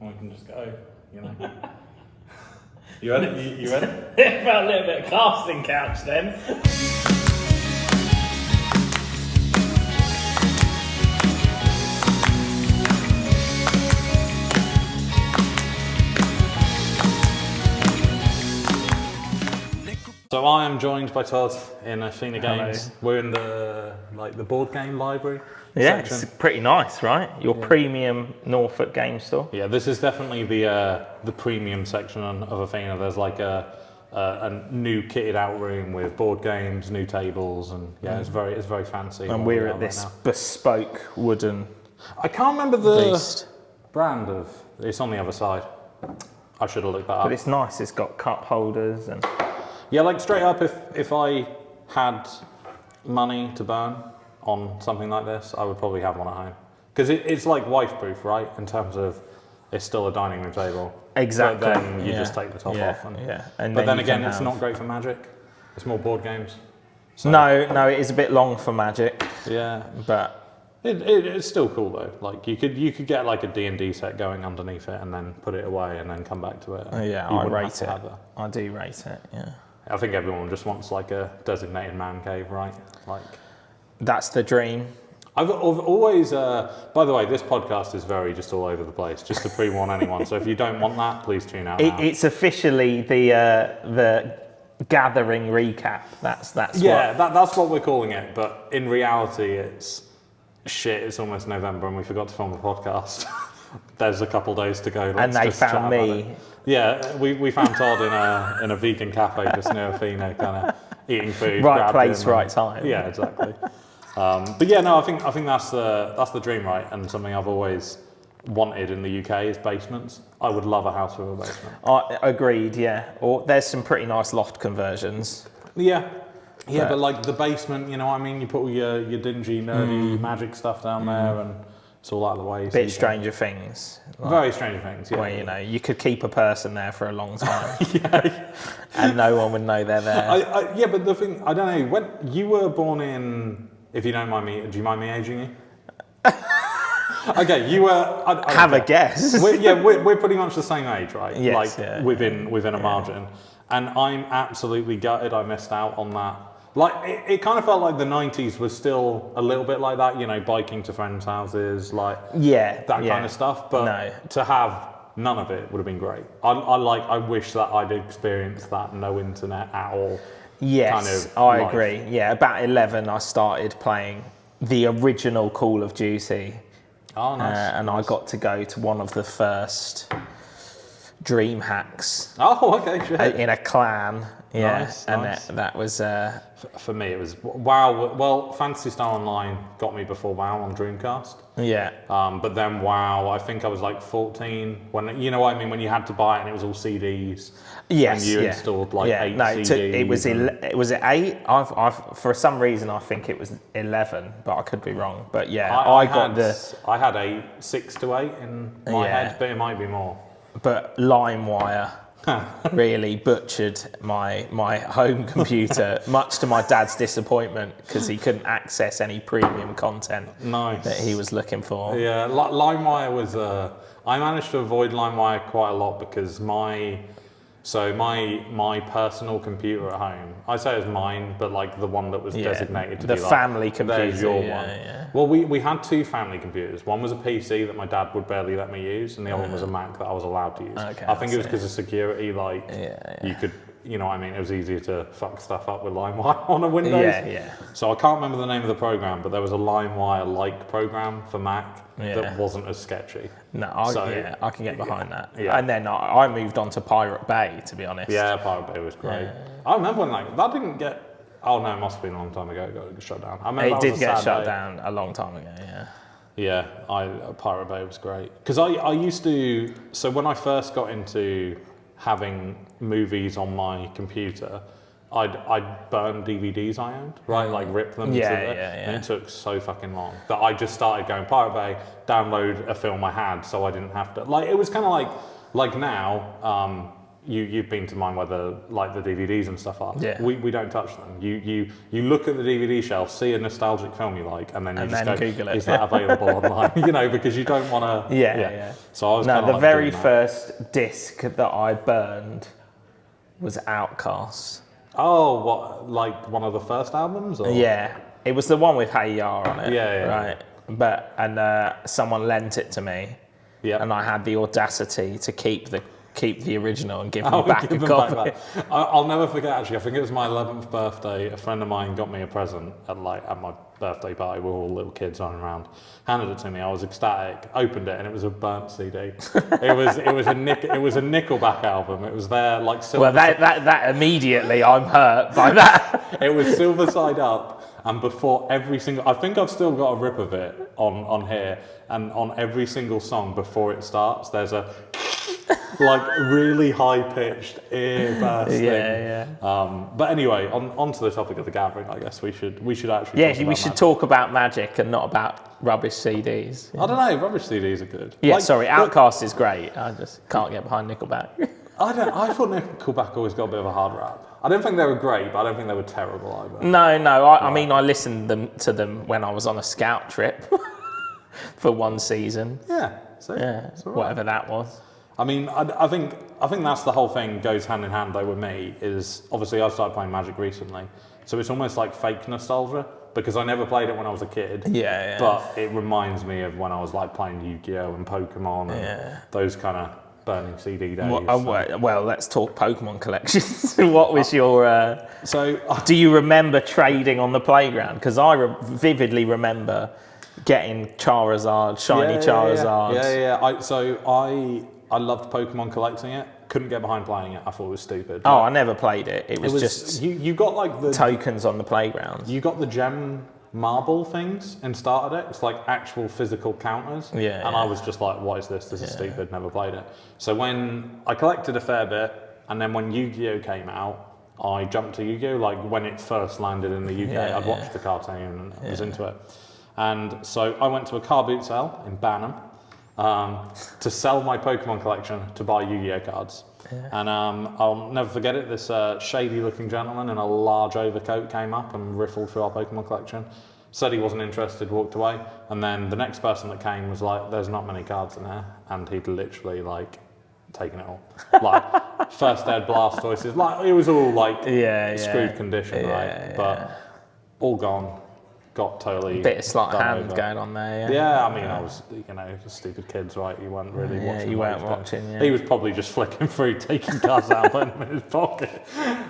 and we can just go, you know. You ready? You ready? It felt a little bit of casting couch then. So I am joined by Todd in Athena Games. Hello. We're in the board game library Yeah, section. it's pretty nice, right? Your premium Norfolk game store. Yeah, this is definitely the premium section of Athena. There's like a new kitted out room with board games, new tables, and yeah, it's very fancy. And we're at this bespoke wooden I can't remember the beast. brand of. It's on the other side. I should have looked that up. But it's nice, it's got cup holders and... Yeah, like straight up, if I had money to burn on something like this, I would probably have one at home. Because it's like wife-proof, right? In terms of, it's still a dining room table. Exactly. But then you just take the top off. And but then again, it's not great for Magic. It's more board games. So, No, it is a bit long for Magic. Yeah. But it's still cool though. Like you could get like a D&D set going underneath it and then put it away and then come back to it. yeah, I rate it. I do rate it, yeah. I think everyone just wants like a designated man cave, right? Like that's the dream. I've always, by the way, this podcast is very just all over the place, just to pre-warn anyone. So if you don't want that, please tune out now. It's officially the gathering recap. That's that's what we're calling it. But in reality, it's shit. It's almost November and we forgot to film the podcast. There's a couple days to go. And they found me. Yeah, we found Todd in a vegan cafe just near Athena, kind of eating food. Right place, right time. Yeah, exactly. But yeah, no, I think that's the dream, right? And something I've always wanted in the UK is basements. I would love a house with a basement. Agreed, yeah. Or there's some pretty nice loft conversions. Yeah, but like the basement, you know what I mean? You put all your dingy, nerdy Magic stuff down there, and it's all out of the way. Bit Stranger Things. Like, very Stranger Things, yeah. Where you could keep a person there for a long time, and no one would know they're there. Yeah, but the thing, I don't know, when you were born in. If you don't mind me, do you mind me aging you? Okay, you were. I have a guess. We're pretty much the same age, right? Yes, like within a margin, and I'm absolutely gutted I missed out on that. Like it kind of felt like the '90s was still a little bit like that, you know, biking to friends' houses, like that kind of stuff. But to have none of it would have been great. I wish that I'd experienced that no internet at all. Yes, kind of I life. agree. Yeah, about 11, I started playing the original Call of Duty. Oh, nice. And I got to go to one of the first Dream Hacks. Oh, okay, sure. In a clan. Yeah, nice. That was... For me, it was WoW. Well, Phantasy Star Online got me before WoW on Dreamcast. Yeah. But then WoW, I think I was like 14 when, you know what I mean, when you had to buy it and it was all CDs. Yes. And you installed like 8 CDs. It was 8. I've for some reason I think it was 11, but I could be wrong. But yeah, I had 6 to 8 in my head, but it might be more. But LimeWire really butchered my home computer, much to my dad's disappointment, because he couldn't access any premium content that he was looking for. Yeah, LimeWire was. I managed to avoid LimeWire quite a lot because my personal computer at home. I say it was mine, but like the one that was designated to be the family computer. There's your one. Yeah. Well, we had 2 family computers. One was a PC that my dad would barely let me use, and the other one was a Mac that I was allowed to use. Okay, I think it was because of security. Like you could, you know what I mean? It was easier to fuck stuff up with LimeWire on a Windows. Yeah. So I can't remember the name of the program, but there was a LimeWire-like program for Mac that wasn't as sketchy. No, I can get behind that. Yeah. And then I moved on to Pirate Bay, to be honest. Yeah, Pirate Bay was great. I remember when that didn't get. Oh no, it must have been a long time ago. It got shut down. I remember it did get shut down a long time ago. Yeah. Yeah, Pirate Bay was great because I used to. So when I first got into having movies on my computer, I'd burn DVDs I owned, right? Like rip them. And it took so fucking long that I just started going Pirate Bay, download a film I had, so I didn't have to. Like it was kind of like now. you've been to mine where the DVDs and stuff are. Yeah. We don't touch them. You look at the DVD shelf, see a nostalgic film you like, and then you just go, Google it. is that available online? Because you don't want to. Yeah. So I was the very first disc that I burned was Outcast. Oh, what, like one of the first albums? Or? Yeah, it was the one with Hey Ya on it. Yeah. Right. But someone lent it to me. Yeah. And I had the audacity to keep the original and give them back a copy. I'll never forget, actually, I think it was my 11th birthday, a friend of mine got me a present at my birthday party, we were all little kids running around, handed it to me, I was ecstatic, opened it, and it was a burnt CD. It was a Nickelback album, it was there like silver. Well, that immediately, I'm hurt by that. It was Silver Side Up, and before every single, I think I've still got a rip of it on here, and on every single song before it starts, there's a like really high-pitched ear-burst thing. But anyway, on to the topic of the gathering, I guess we should actually. Yeah, we should talk about Magic and not about rubbish CDs. I don't know, rubbish CDs are good. Yeah, Outcast is great. I just can't get behind Nickelback. I thought Nickelback always got a bit of a hard rap. I don't think they were great, but I don't think they were terrible either. No, I mean, I listened to them when I was on a scout trip for one season. Yeah, so whatever that was. I mean, I think that's the whole thing goes hand in hand though with me, is obviously I started playing Magic recently, so it's almost like fake nostalgia because I never played it when I was a kid. Yeah. But it reminds me of when I was like playing Yu-Gi-Oh and Pokemon and those kind of burning CD days. Well, let's talk Pokemon collections. What was your? Do you remember trading on the playground? Because I vividly remember getting Charizard, shiny Charizard. Yeah. I loved Pokemon collecting it. Couldn't get behind playing it. I thought it was stupid. Oh, I never played it. It was just you got like the tokens on the playground. You got the gem marble things in starter decks, like actual physical counters. Yeah. And I was just like, what is this? This is stupid. Never played it. So when I collected a fair bit, and then when Yu-Gi-Oh came out, I jumped to Yu-Gi-Oh. Like when it first landed in the UK, I'd watched the cartoon and I was into it. And so I went to a car boot sale in Banham. To sell my Pokemon collection to buy Yu-Gi-Oh cards. And I'll never forget it, this shady looking gentleman in a large overcoat came up and riffled through our Pokemon collection, said he wasn't interested, walked away, and then the next person that came was like, there's not many cards in there, and he'd literally like taken it all. Like first ed Blastoises, like it was all like screwed condition, right? But all gone. Got totally bit of sleight of hand going on there. Yeah, I mean, I was, stupid kids, right? You weren't really watching. Yeah, you weren't watching. Yeah. He was probably just flicking through, taking cards out, putting them in his pocket.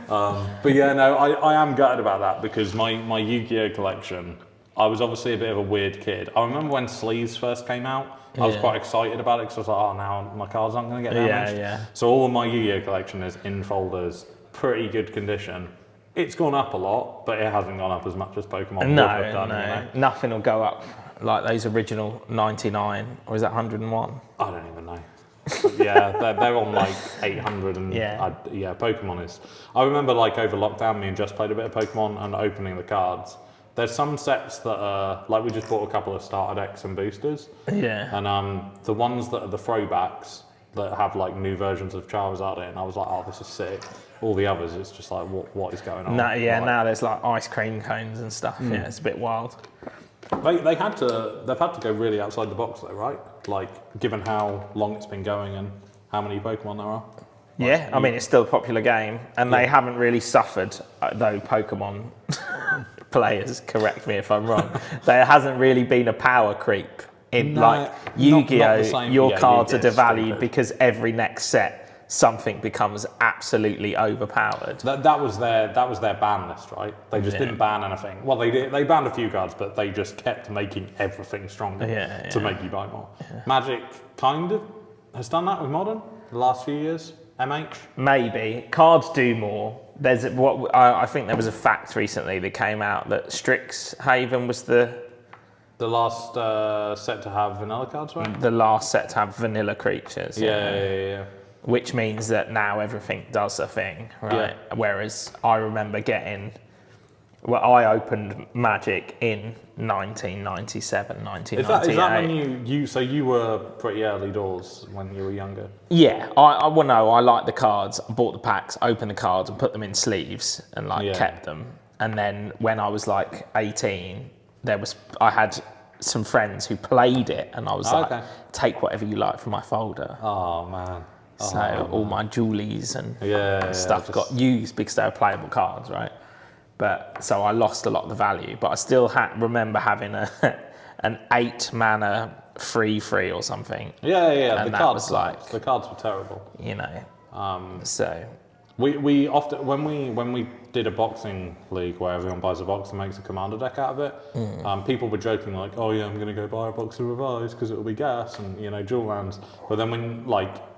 But yeah, no, I am gutted about that because my Yu-Gi-Oh collection, I was obviously a bit of a weird kid. I remember when sleeves first came out, I was quite excited about it because I was like, oh, now my cards aren't going to get damaged. Yeah. So all of my Yu-Gi-Oh collection is in folders, pretty good condition. It's gone up a lot, but it hasn't gone up as much as Pokemon would have done. Nothing will go up like those original 99, or is that 101? I don't even know. Yeah, they're on like 800 and Pokemon is. I remember like over lockdown, me and Jess played a bit of Pokemon and opening the cards. There's some sets that are, like we just bought a couple of starter decks and boosters. Yeah. And the ones that are the throwbacks that have like new versions of Charizard in, I was like, oh, this is sick. All the others, it's just like, what is going on? Now there's like ice cream cones and stuff. Yeah, it's a bit wild. They've had to go really outside the box though, right? Like, given how long it's been going and how many Pokemon there are. Yeah, I mean, it's still a popular game, and they haven't really suffered, though Pokemon players, correct me if I'm wrong, there hasn't really been a power creep in like Yu-Gi-Oh! Your cards are devalued because every next set something becomes absolutely overpowered. That was their ban list, right? They just didn't ban anything. Well, they did. They banned a few cards, but they just kept making everything stronger to make you buy more. Yeah. Magic kind of has done that with Modern the last few years. MH maybe cards do more. There's I think there was a fact recently that came out that Strixhaven was the last set to have vanilla cards, right? The last set to have vanilla creatures. Yeah. Which means that now everything does a thing, right? Yeah. Whereas I remember getting Well, I opened Magic in 1997, 1998. Is that when so you were pretty early doors when you were younger? Yeah, I liked the cards, bought the packs, opened the cards and put them in sleeves and kept them. And then when I was like 18, I had some friends who played it and I was take whatever you like from my folder. Oh man. So all my Julies and stuff got used because they were playable cards, right? But so I lost a lot of the value, but I still remember having an 8 mana 3/3 or something. Yeah. And the cards were terrible. You know, so we often when we did a boxing league where everyone buys a box and makes a commander deck out of it, people were joking like, oh yeah, I'm going to go buy a box of Revise because it'll be gas and dual lands. But then when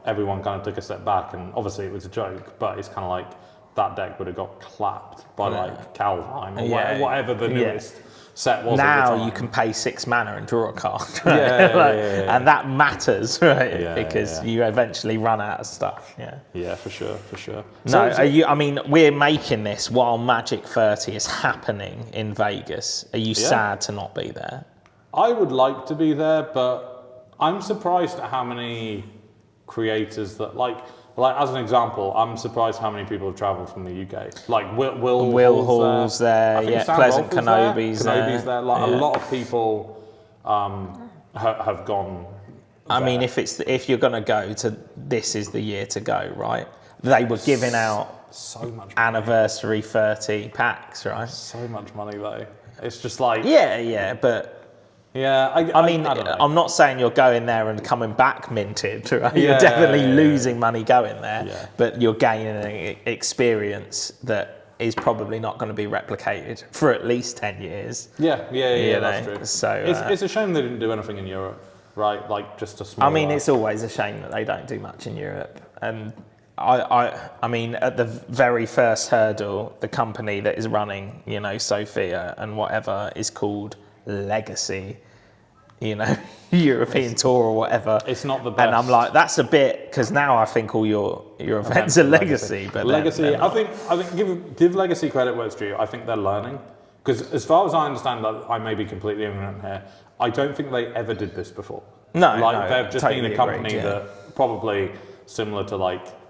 everyone kind of took a step back, and obviously it was a joke, but it's kind of like that deck would have got clapped by Calvine or whatever the newest set was. Now you can pay 6 mana and draw a card, right? And that matters, right? Because you eventually run out of stuff. Yeah, for sure. No, I mean, we're making this while Magic 30 is happening in Vegas. Are you sad to not be there? I would like to be there, but I'm surprised at how many creators that as an example, I'm surprised how many people have travelled from the UK. Like Will Hall's there, Pleasant Kenobi's there. A lot of people have gone. I mean, if you're going to go to, this is the year to go, right? They were giving out so much anniversary 30 packs, right? So much money though. It's just like but. Yeah, I mean, I don't know. I'm not saying you're going there and coming back minted, right? You're definitely losing money going there, but you're gaining an experience that is probably not going to be replicated for at least 10 years. Yeah, that's true. So it's a shame they didn't do anything in Europe, right? Like just a small. I mean, it's always a shame that they don't do much in Europe. And I mean, at the very first hurdle, the company that is running, Sophia and whatever is called Legacy, European tour or whatever. It's not the best. And I'm like, that's a bit, because now I think all your events are Legacy. But Legacy, I think give Legacy credit where it's due. I think they're learning. Because as far as I understand, I may be completely ignorant here, I don't think they ever did this before. No, they've just been a company that probably similar to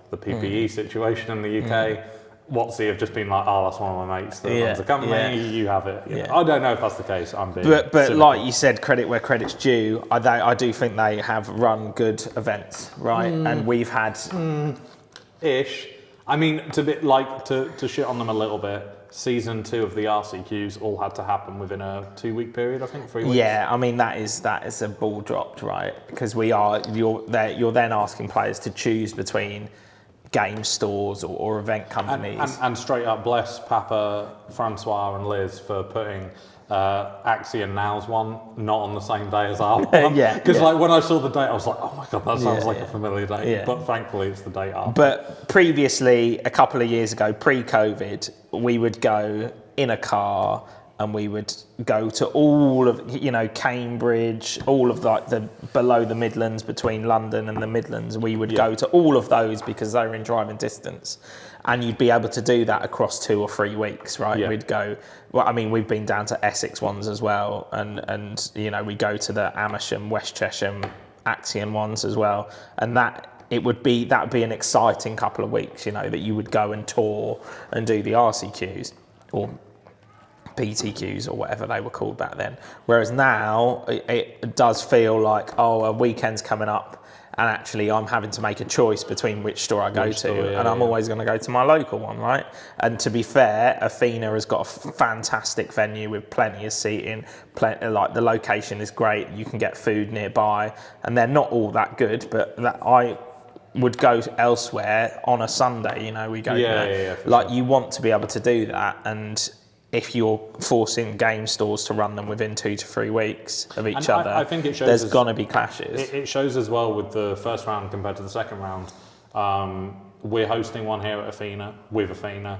the PPE situation in the UK. WotC have just been like, oh, that's one of my mates that runs the company, you have it. I don't know if that's the case. But like you said, credit where credit's due. I do think they have run good events, right? And we've had ish. I mean, to shit on them a little bit. Season 2 of the RCQs all had to happen within a 2-week period, I think, 3 weeks. Yeah, I mean that is a ball dropped, right? Because you're then asking players to choose between game stores or event companies. And straight up bless Papa, Francois and Liz for putting Axie and Now's one not on the same day as our one. Because when I saw the date, I was like, oh my God, that sounds like a familiar date. But thankfully it's the date after. But previously, a couple of years ago, pre-COVID, we would go in a car and we would go to all of, Cambridge, all of the below the Midlands, between London and the Midlands. We would go to all of those because they were in driving distance. And you'd be able to do that across 2 or 3 weeks, right? Yeah. We'd go, we've been down to Essex ones as well. And we go to the Amersham, West Chesham, Axion ones as well. And that would be an exciting couple of weeks, that you would go and tour and do the RCQs or PTQs or whatever they were called back then. Whereas now it does feel like, a weekend's coming up and actually I'm having to make a choice between which store I go to, and I'm always going to go to my local one, right? And to be fair, Athena has got a fantastic venue with plenty of seating, the location is great, you can get food nearby, and they're not all that good, but I would go elsewhere on a Sunday, we go there. You want to be able to do that, and if you're forcing game stores to run them within 2 to 3 weeks of each other, I think it shows there's going to be clashes. It shows as well with the first round compared to the second round. We're hosting one here at Athena, with Athena.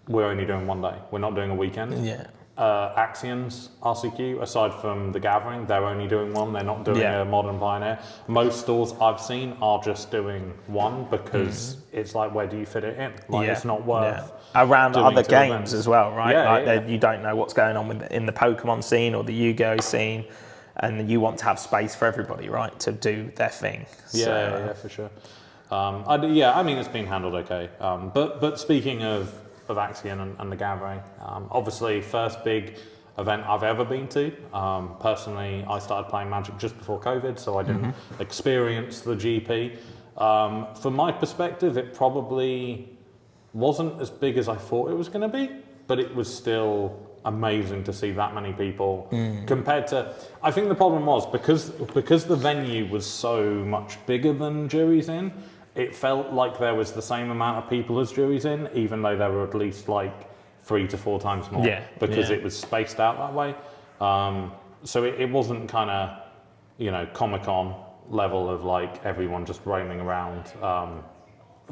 We're only doing one day. We're not doing a weekend. Yeah. Axion's RCQ, aside from the Gathering, they're only doing one. They're not doing a Modern Pioneer. Most stores I've seen are just doing one because it's like, where do you fit it in? Like, it's not worth around other games events. as well, right? You don't know what's going on in the Pokemon scene or the Yu-Gi-Oh scene, and you want to have space for everybody, right, to do their thing. Yeah, for sure. I mean, it's been handled okay. But speaking of Axion and the Gathering, obviously first big event I've ever been to. Personally, I started playing Magic just before COVID, so I didn't experience the GP. From my perspective, it probably wasn't as big as I thought it was going to be, but it was still amazing to see that many people compared to. I think the problem was because the venue was so much bigger than Jury's Inn. It felt like there was the same amount of people as Jury's Inn, even though there were at least like 3 to 4 times more. Because it was spaced out that way. So it wasn't kind of, Comic-Con level of like everyone just roaming around.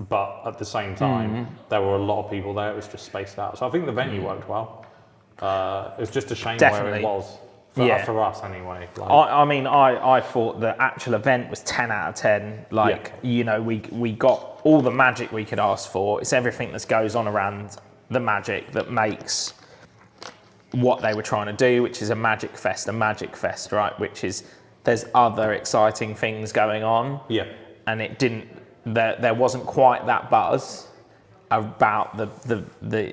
But at the same time, there were a lot of people there. It was just spaced out. So I think the venue worked well. It was just a shame where it was. For us anyway. Like. I thought the actual event was 10 out of 10. We got all the magic we could ask for. It's everything that goes on around the magic that makes what they were trying to do, which is a magic fest, right? Which is, there's other exciting things going on. Yeah. And it didn't, there wasn't quite that buzz about the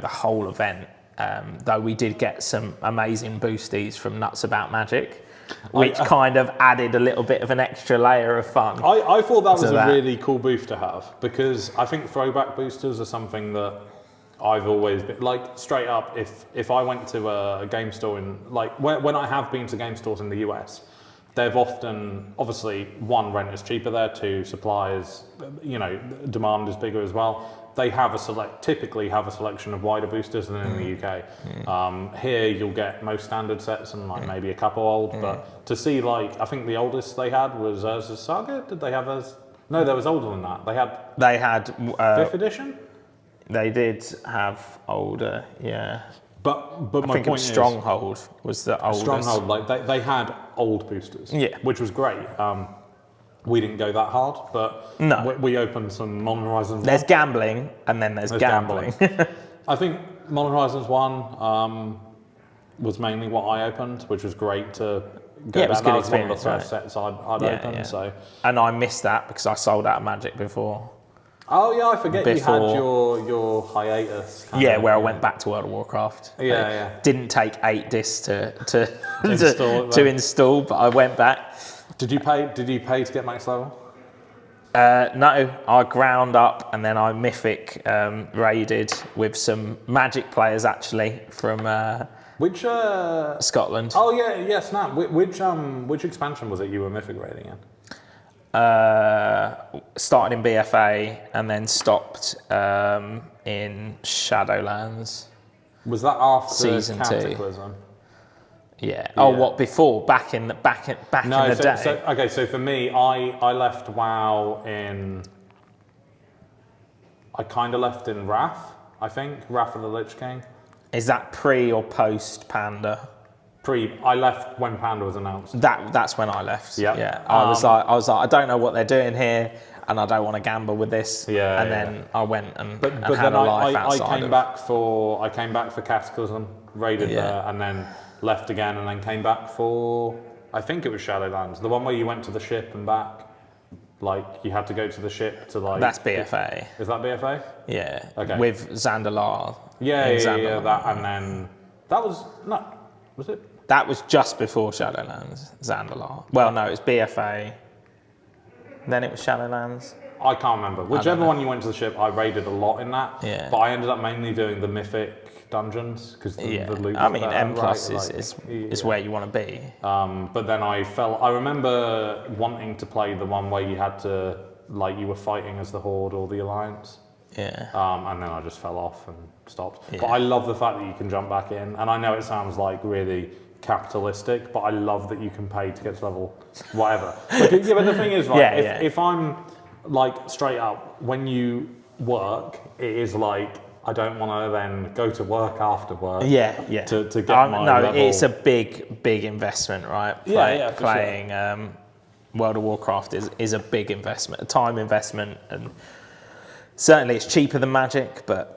whole event. Though we did get some amazing boosties from Nuts About Magic, which kind of added a little bit of an extra layer of fun. I thought that was a really cool booth to have, because I think throwback boosters are something that I've always been, like, straight up, if I went to a game store when I have been to game stores in the US, they've often, obviously, one, rent is cheaper there, two, supply is, demand is bigger as well. They typically have a selection of wider boosters than in the UK. Here you'll get most standard sets and maybe a couple old, but to see I think the oldest they had was Urza's Saga. Did they have Urza? No, there was older than that. They had 5th edition? They did have older, yeah. But I my think point is Stronghold was the oldest. Stronghold, they had old boosters, which was great. We didn't go that hard, but we opened some Modern Horizons 1. There's gambling, and then there's gambling. I think Modern Horizons 1 was mainly what I opened, which was great to go it was back. good That was one of the experience, first sets I'd opened. So. And I missed that because I sold out of Magic before. Oh yeah, I forget you had your hiatus. Where I went back to World of Warcraft. Didn't take 8 discs to install, but I went back. Did you pay to get max level? No, I ground up and then I mythic raided with some Magic players actually from which Scotland. Oh yeah, snap. Which expansion was it you were mythic raiding in? Started in BFA and then stopped in Shadowlands. Was that after Season 2? Cataclysm? Yeah. Oh, what before? Back in the day. So for me, I left WoW I kind of left in Wrath. I think Wrath of the Lich King. Is that pre or post Panda? I left when Panda was announced. That's when I left. Yeah. I was like, I don't know what they're doing here, and I don't want to gamble with this. Then I went and had a life outside. I came back for Cataclysm, raided there, and then left again, and then came back for, I think it was Shadowlands, the one where you went to the ship and back. Like, you had to go to the ship to That's BFA. Is that BFA? Yeah. Okay. With Zandalar. Yeah, that, and then, was it? That was just before Shadowlands, Zandalar. Well, no, it was BFA. Then it was Shadowlands. I can't remember. Whichever one you went to the ship, I raided a lot in that. Yeah. But I ended up mainly doing the mythic dungeons because the loot was better, M+ is where you want to be. But then I remember wanting to play the one where you had to, you were fighting as the Horde or the Alliance. Yeah. And then I just fell off and stopped. Yeah. But I love the fact that you can jump back in. And I know it sounds like really capitalistic, but I love that you can pay to get to level whatever. But the thing is, if I'm straight up, when you work, it is I don't want to then go to work after work. Yeah. To get my level. It's a big investment, right? Playing World of Warcraft is a big investment, a time investment, and certainly it's cheaper than Magic, but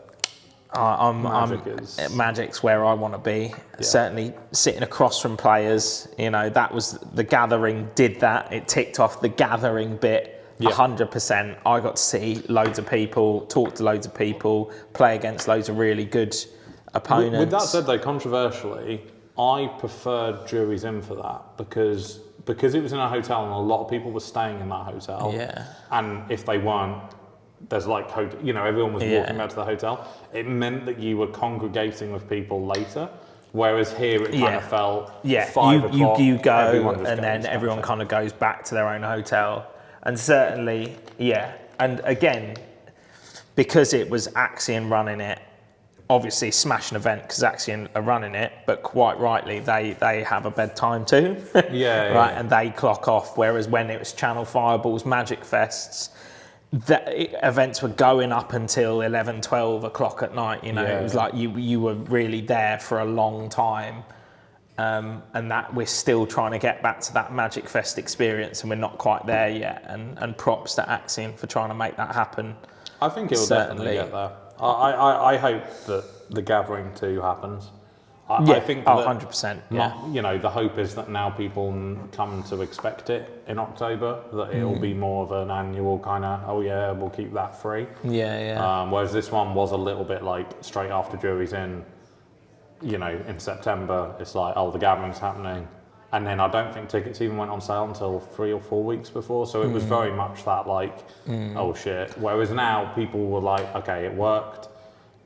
Magic's where I want to be. Yeah. Certainly sitting across from players, that was the Gathering did that. It ticked off the Gathering bit. 100%. I got to see loads of people, talk to loads of people, play against loads of really good opponents. With that said, though, controversially, I preferred Juries In for that because it was in a hotel and a lot of people were staying in that hotel. Yeah. And if they weren't, there's like, everyone was walking back to the hotel. It meant that you were congregating with people later. Whereas here it kind of felt 5 o'clock. You go and then everyone kind of goes back to their own hotel. And certainly, and again, because it was Axion running it, obviously smash an event because Axion are running it, but quite rightly, they have a bedtime too. Right, and they clock off. Whereas when it was Channel Fireballs, Magic Fests, the events were going up until 11, 12 o'clock at night. It was like you were really there for a long time. And that we're still trying to get back to that Magic Fest experience, and we're not quite there yet. And props to Axion for trying to make that happen. I think it will definitely get there. I hope that the Gathering 2 happens. I think that, 100%. Yeah. The hope is that now people come to expect it in October, that it will be more of an annual kind of, we'll keep that free. Whereas this one was a little bit like straight after Juries In. In September, it's like, the Gathering's happening. And then I don't think tickets even went on sale until 3 or 4 weeks before. So it was very much that oh shit. Whereas now people were like, okay, it worked.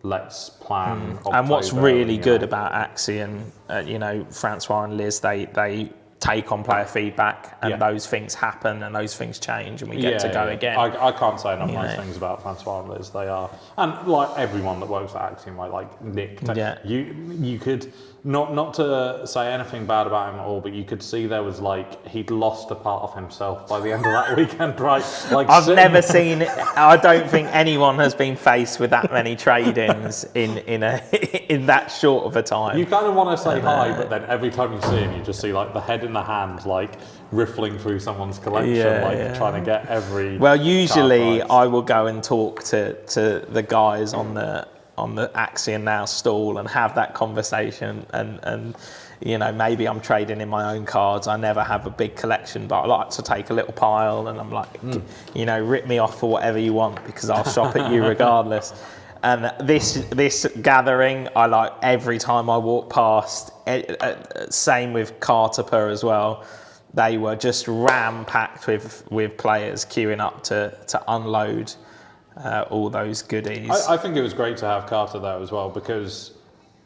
Let's plan October, and what's really good about Axion, Francois and Liz, they take on player feedback, and those things happen and those things change, and we get to go again. I can't say enough nice things about Francois and Liz. They are, and like everyone that works at Axiom, like Nick. You could not to say anything bad about him at all, but you could see there was he'd lost a part of himself by the end of that weekend, right? I've never seen it. I don't think anyone has been faced with that many trade-ins in that short of a time. You kind of want to say hi, but then every time you see him, you just see the head in the hand, riffling through someone's collection, trying to get every. Well, usually I will go and talk to the guys on the Axion Now stall and have that conversation, and maybe I'm trading in my own cards. I never have a big collection, but I like to take a little pile, and I'm like, rip me off for whatever you want because I'll shop at you regardless. And this gathering, I like every time I walk past. Same with Cartapa as well. They were just ram-packed with players queuing up to unload all those goodies. I think it was great to have Carter there as well because,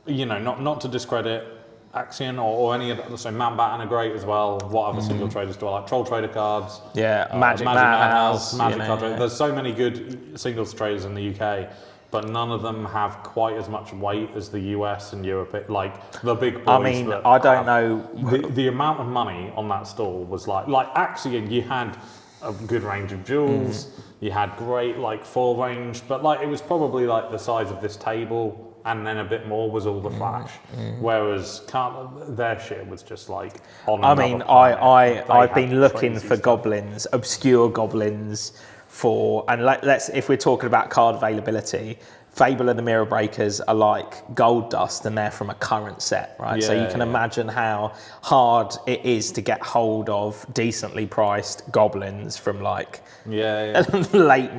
not to discredit Axion or any of that. So Man Batten are great as well. What other single traders do I like? Troll Trader cards. Magic Madhouse. Magic card traders. There's so many good singles traders in the UK. But none of them have quite as much weight as the US and Europe. The big boys. I mean, I don't know. The amount of money on that stall was like Axion, you had a good range of jewels. You had great full range, but it was probably the size of this table, and then a bit more was all the flash. Whereas their shit was just on. I mean, I've been looking for goblins, obscure goblins. And if we're talking about card availability, Fable and the Mirror Breakers are like gold dust, and they're from a current set, right? So you can imagine how hard it is to get hold of decently priced goblins from late 90s, late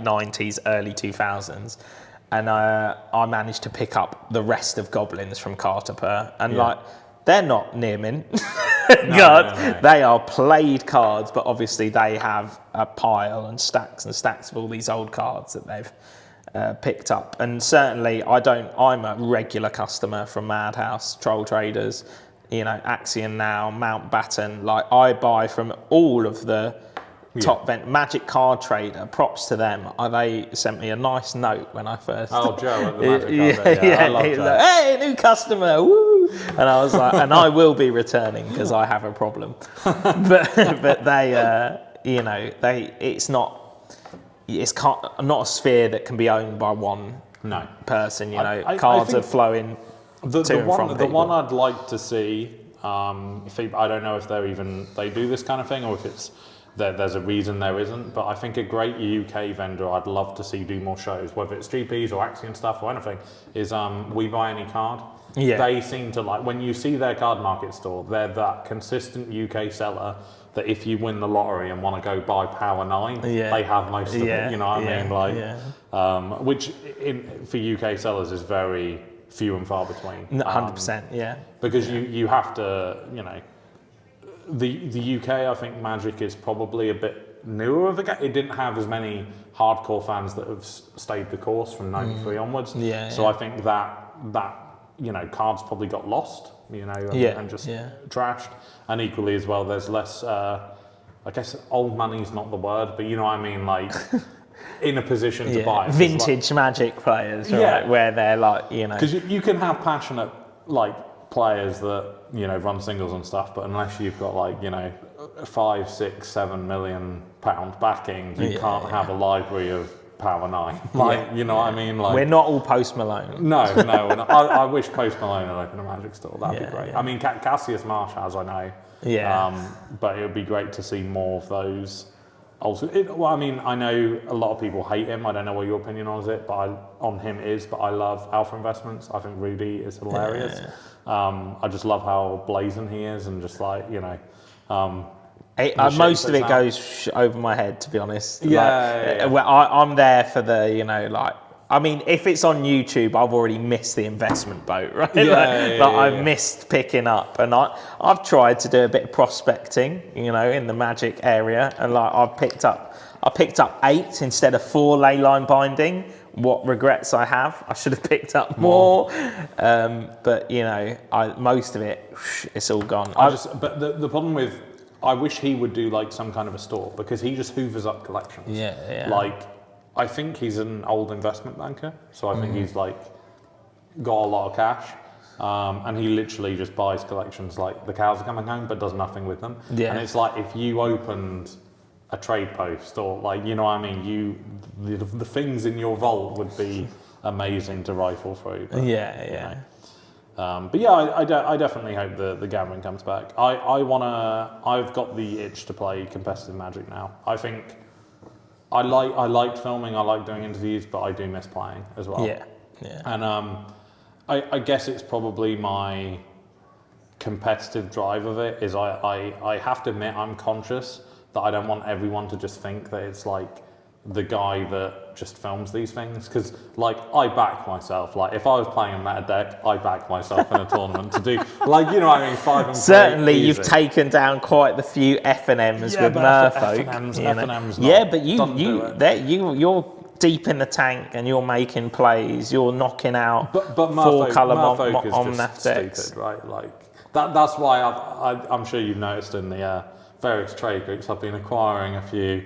90s, early 2000s. And I managed to pick up the rest of goblins from Cartapa, and they're not near mint. No. They are played cards, but obviously they have a pile and stacks of all these old cards that they've picked up. And certainly I'm a regular customer from Madhouse, Troll Traders, Axion Now, Mountbatten. I buy from all of the top vent. Magic Card Trader, props to them. They sent me a nice note when I first. Oh, Joe at the Magic Card Trader. I love Joe. Hey, new customer, woo! And I was like, and I will be returning because I have a problem. but they, it's not. it's not a sphere that can be owned by one person. Cards are flowing to and from people. The one I'd like to see, I don't know if they do this kind of thing or if it's there's a reason there isn't, but I think a great UK vendor I'd love to see do more shows, whether it's GPs or Axiom stuff or anything, is We Buy Any Card. Yeah. They seem to when you see their card market store, they're that consistent UK seller that if you win the lottery and want to go buy Power 9, they have most of it, you know what I mean? Which for UK sellers is very few and far between. 100%, yeah. Because you have to, the UK, I think Magic is probably a bit newer of a game. It didn't have as many hardcore fans that have stayed the course from 93 onwards. So I think that cards probably got lost, and just trashed. And equally as well, there's less, I guess old money's not the word, but you know what I mean, in a position to buy it. Vintage Magic players, right? Where they're Because you can have passionate, players that, run singles and stuff, but unless you've got £5, £6, £7 million backing, you can't have a library of Power 9. You know what I mean? We're not all Post Malone. No. And I wish Post Malone had opened a Magic store. That'd be great. I mean, Cassius Marsh has, I know. But it would be great to see more of those. Also, I know a lot of people hate him. I don't know what your opinion on him is, but I love Alpha Investments. I think Rudy is hilarious. I just love how blazing he is, and just most of it goes over my head, to be honest. I'm there for the, if it's on YouTube, I've already missed the investment boat, right? I've missed picking up, and I've tried to do a bit of prospecting, in the Magic area, and I picked up 8 instead of 4 ley line binding. What regrets I have? I should have picked up more. But most of it, it's all gone. But the problem with, I wish he would do some kind of a store, because he just hoovers up collections. I think he's an old investment banker, so I think he's got a lot of cash, and he literally just buys collections the cows are coming home, but does nothing with them. And it's if you opened a trade post or the things in your vault would be amazing to rifle through. But, I definitely hope the gambling comes back. I've got the itch to play competitive Magic now. I think I like filming, I like doing interviews, but I do miss playing as well. And I guess it's probably my competitive drive of it is I have to admit I'm conscious that I don't want everyone to just think that it's the guy that just films these things, because I back myself. If I was playing a meta deck, I back myself in a tournament to do 5 and certainly you've taken down quite the few FNMs with Merfolk. FNMs but you're deep in the tank and you're making plays. You're knocking out but 4-color Omnath decks. Stupid, right? That's why I'm sure you've noticed in the various trade groups I've been acquiring a few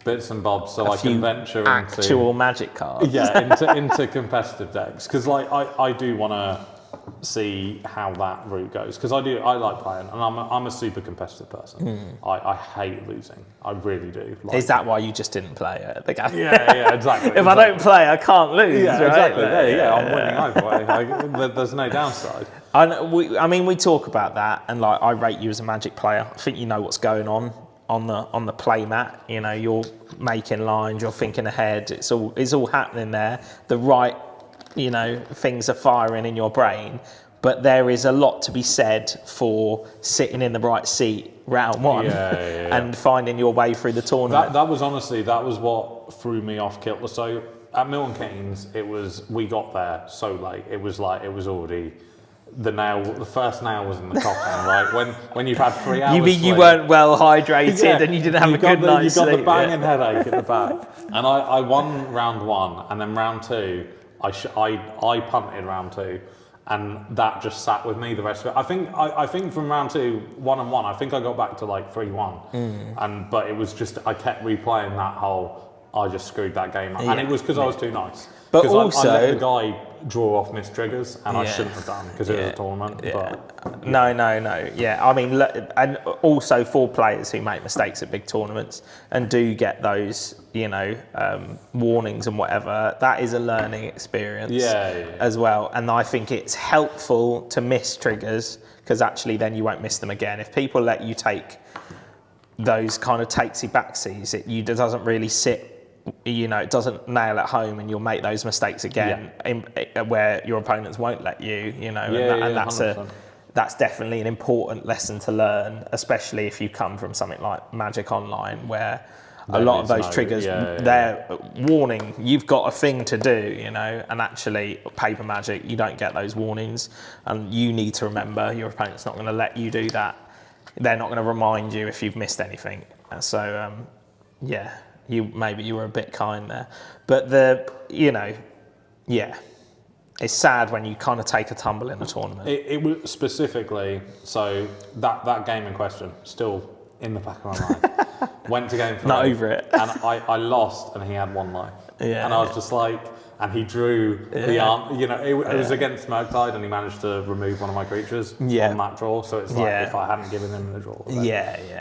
bits and bobs so I can venture into actual Magic cards. into competitive decks, because I do want to see how that route goes, because I like playing, and I'm a super competitive person. I hate losing. I really do. Is that why you just didn't play at the game? Yeah, exactly. If I don't play, I can't lose. Yeah, right? Exactly. I'm winning either way. There's no downside. We talk about that, and I rate you as a Magic player. I think you know what's going on the play mat. You're making lines, you're thinking ahead. It's all happening there. The right, things are firing in your brain. But there is a lot to be said for sitting in the right seat round one and finding your way through the tournament. That was what threw me off kilter. So at Milton Keynes, we got there so late. It was already the first nail was in the coffin, right? When you've had 3 hours. You mean you weren't well hydrated and you didn't have a good night's sleep? You got the banging headache at the back. And I won round 1, and then round 2, I punted round 2, and that just sat with me the rest of it. I think from round 2, 1-1, I think I got back to 3-1, but it was just I kept replaying that whole. I just screwed that game up. And it was because I was too nice. But Because also, I let the guy draw off missed triggers, and I shouldn't have done because it was a tournament. But, No. Yeah, I mean, and also for players who make mistakes at big tournaments and do get those, warnings and whatever, that is a learning experience as well. And I think it's helpful to miss triggers because actually then you won't miss them again. If people let you take those kind of takesy-backsies, it doesn't really sit. It doesn't nail at home, and you'll make those mistakes again where your opponents won't let you. And that's definitely an important lesson to learn, especially if you come from something like Magic Online, where a lot of those triggers, they're warning, you've got a thing to do, and actually Paper Magic, you don't get those warnings, and you need to remember your opponent's not going to let you do that. They're not going to remind you if you've missed anything. So, you were a bit kind there, but it's sad when you kind of take a tumble in a tournament. It was specifically, so that game in question, still in the back of my mind, went to game 3. Not over it. And I lost, and he had 1 life. Yeah. And I was just like, and he drew the arm, it was against Murktide, and he managed to remove one of my creatures on that draw. So it's like, if I hadn't given him the draw, then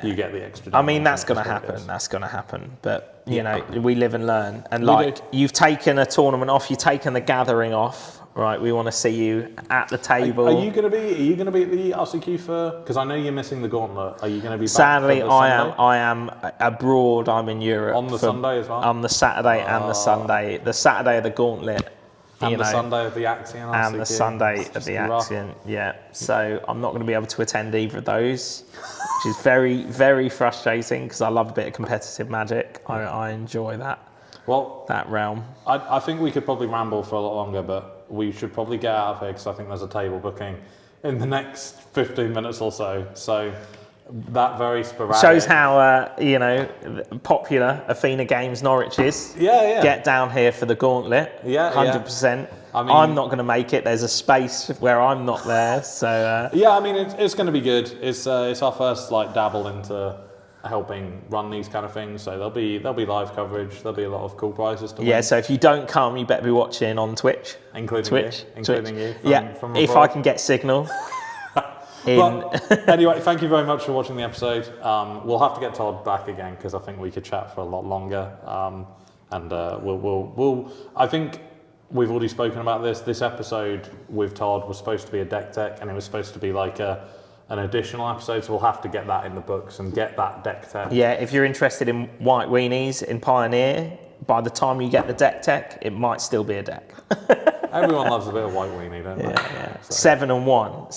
you get the extra damage. I mean, that's going to happen. That's going to happen. But, we live and learn. And you've taken a tournament off, you've taken the gathering off. Right, we want to see you at the table. Are you going to be at the RCQ for? Because I know you're missing the Gauntlet. Are you going to be? Sadly, I am abroad. I'm in Europe on the Sunday as well. On the Saturday and the Sunday. The Saturday of the Gauntlet. And the Sunday of the Axion. And the Sunday of the Axion. Yeah. So I'm not going to be able to attend either of those, which is very, very frustrating because I love a bit of competitive Magic. I enjoy that. Well, that realm. I think we could probably ramble for a lot longer, but we should probably get out of here because I think there's a table booking in the next 15 minutes or so. So that very sporadic. Shows how, popular Athena Games Norwich is. Yeah. Get down here for the Gauntlet. 100%. I mean, I'm not going to make it. There's a space where I'm not there. So I mean, it's going to be good. It's our first dabble into helping run these kind of things, so there'll be live coverage. There'll be a lot of cool prizes to win. Yeah, so if you don't come, you better be watching on Twitch, including you. From if I can get signal. Anyway, thank you very much for watching the episode. We'll have to get Todd back again because I think we could chat for a lot longer. We'll. I think we've already spoken about this. This episode with Todd was supposed to be a deck tech, and it was supposed to be an additional episode, so we'll have to get that in the books and get that deck tech. Yeah, if you're interested in white weenies in Pioneer, by the time you get the deck tech, it might still be a deck. Everyone loves a bit of white weenie, don't they? Yeah. So. 7-1.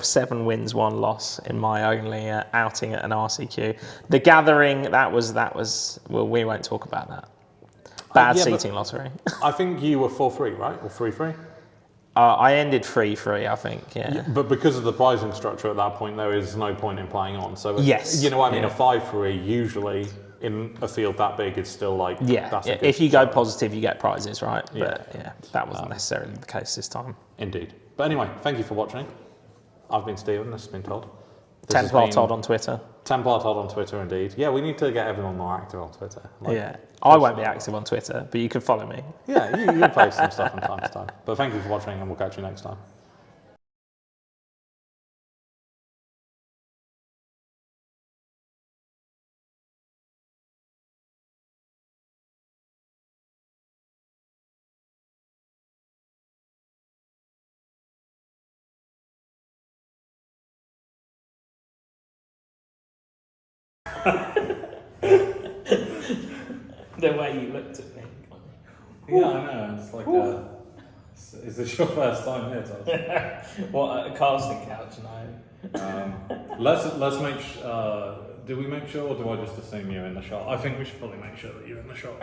7 wins, 1 loss in my only outing at an RCQ. The gathering, that was. Well, we won't talk about that. Bad seating lottery. I think you were 4-3, right, or 3-3? I ended 3-3, I think, yeah. But because of the pricing structure at that point, there is no point in playing on. So, yes. You know what I mean? A 5-3, usually, in a field that big, is still that's a good if you go positive, you get prizes, right? But, that wasn't necessarily the case this time. Indeed. But anyway, thank you for watching. I've been Stephen, this has been Todd. Templar Todd on Twitter. Templar Todd on Twitter, indeed. Yeah, we need to get everyone more active on Twitter. I won't be active on Twitter, but you can follow me. Yeah, you post some stuff from time to time. But thank you for watching, and we'll catch you next time. The way you looked at me. Yeah, I know. It's like is this your first time here, Todd? What, at a casting couch? No. Let's make do we make sure, or do I just assume you're in the shot? I think we should probably make sure that you're in the shot.